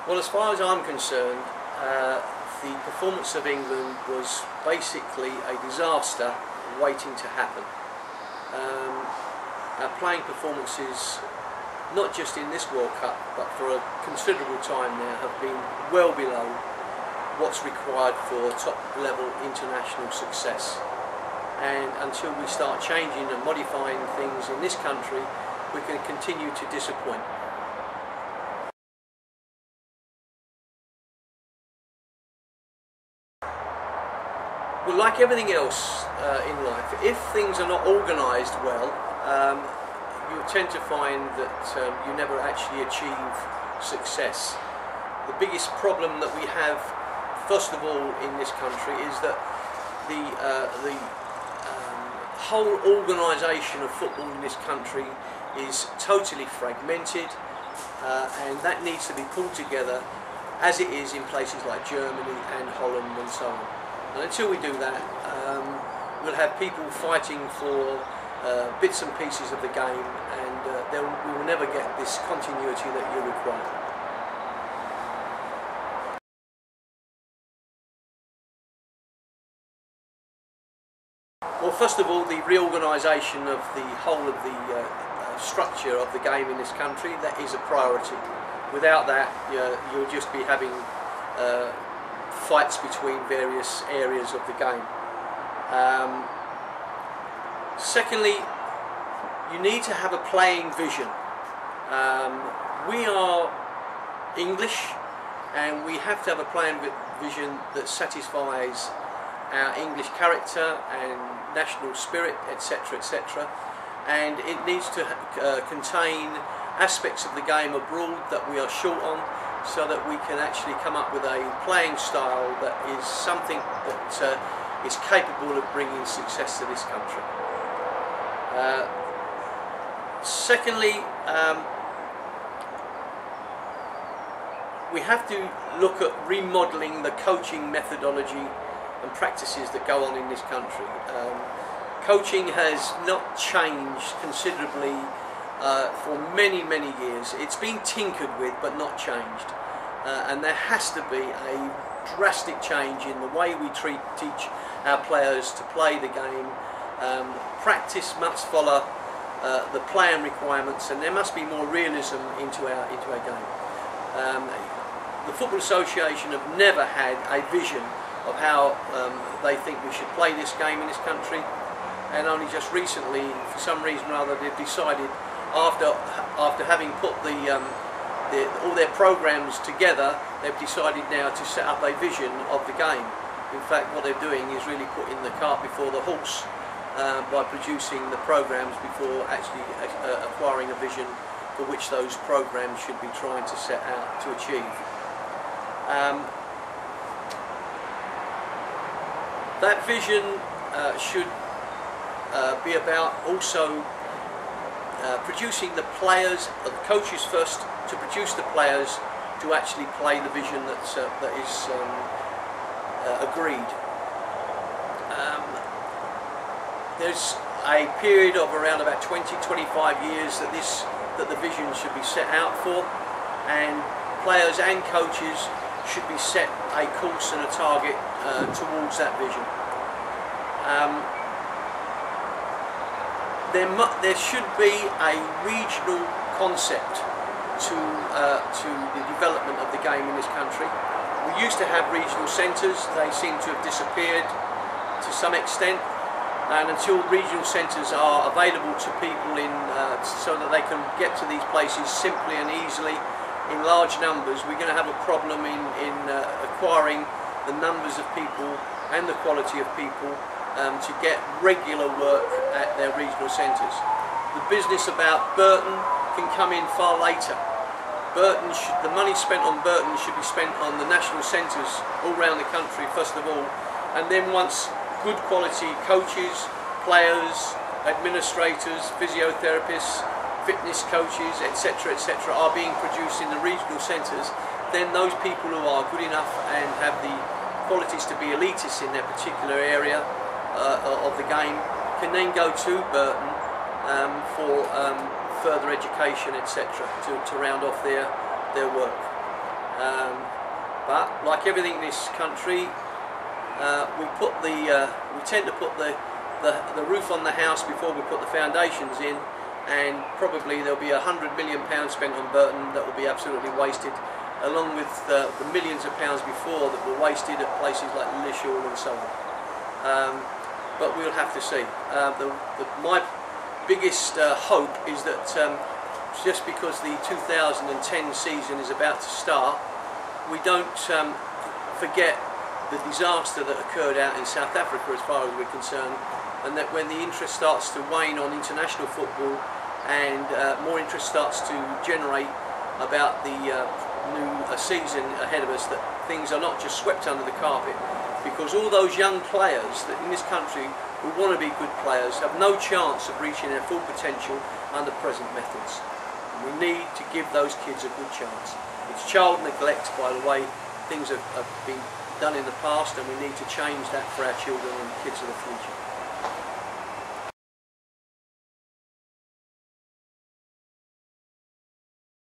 Well, as far as I'm concerned, the performance of England was basically a disaster waiting to happen. Our playing performances, not just in this World Cup, but for a considerable time now, have been well below what's required for top level international success. And until we start changing and modifying things in this country, we can continue to disappoint. Well, like everything else in life, if things are not organised well, you tend to find that you never actually achieve success. The biggest problem that we have, first of all, in this country is that the whole organisation of football in this country is totally fragmented, and that needs to be pulled together as it is in places like Germany and Holland and so on. And until we do that, we'll have people fighting for bits and pieces of the game, and we will never get this continuity that you require. Well, first of all, the reorganisation of the whole of the structure of the game in this country, that is a priority. Without that, you'll just be having fights between various areas of the game. Secondly, you need to have a playing vision. We are English, and we have to have a playing vision that satisfies our English character and national spirit, etc., etc. And it needs to contain aspects of the game abroad that we are short on, so that we can actually come up with a playing style that is something that is capable of bringing success to this country. Secondly, we have to look at remodelling the coaching methodology and practices that go on in this country. Coaching has not changed considerably for many years. It's been tinkered with but not changed, and there has to be a drastic change in the way we teach our players to play the game. Practice must follow the plan requirements, and there must be more realism into our game. The Football Association have never had a vision of how they think we should play this game in this country, and only just recently, for some reason or other, they've decided, after having put all their programs together, they've decided now to set up a vision of the game. In fact, what they're doing is really putting the cart before the horse by producing the programs before actually acquiring a vision for which those programs should be trying to set out to achieve. That vision should be about also producing the players, the coaches first, to produce the players to actually play the vision that is agreed. There's a period of around about 20-25 years that the vision should be set out for, and players and coaches should be set a course and a target towards that vision. There should be a regional concept to the development of the game in this country. We used to have regional centres. They seem to have disappeared to some extent, and until regional centres are available to people so that they can get to these places simply and easily in large numbers, we're going to have a problem in acquiring the numbers of people and the quality of people to get regular work at their regional centres. The business about Burton can come in far later. The money spent on Burton should be spent on the national centres all around the country first of all, and then once good quality coaches, players, administrators, physiotherapists, fitness coaches, etc., etc., are being produced in the regional centres, then those people who are good enough and have the qualities to be elitists in their particular area of the game can then go to Burton for further education, etc., to round off their work. But like everything in this country, we tend to put the roof on the house before we put the foundations in, and probably there'll be £100 million spent on Burton that will be absolutely wasted, along with the millions of pounds before that were wasted at places like Lillishall and so on. But we'll have to see. My biggest hope is that just because the 2010 season is about to start, we don't forget the disaster that occurred out in South Africa as far as we're concerned, and that when the interest starts to wane on international football and more interest starts to generate about the new season ahead of us, that things are not just swept under the carpet, because all those young players that in this country who want to be good players have no chance of reaching their full potential under present methods. And we need to give those kids a good chance. It's child neglect, by the way, things have been done in the past, and we need to change that for our children and kids of the future.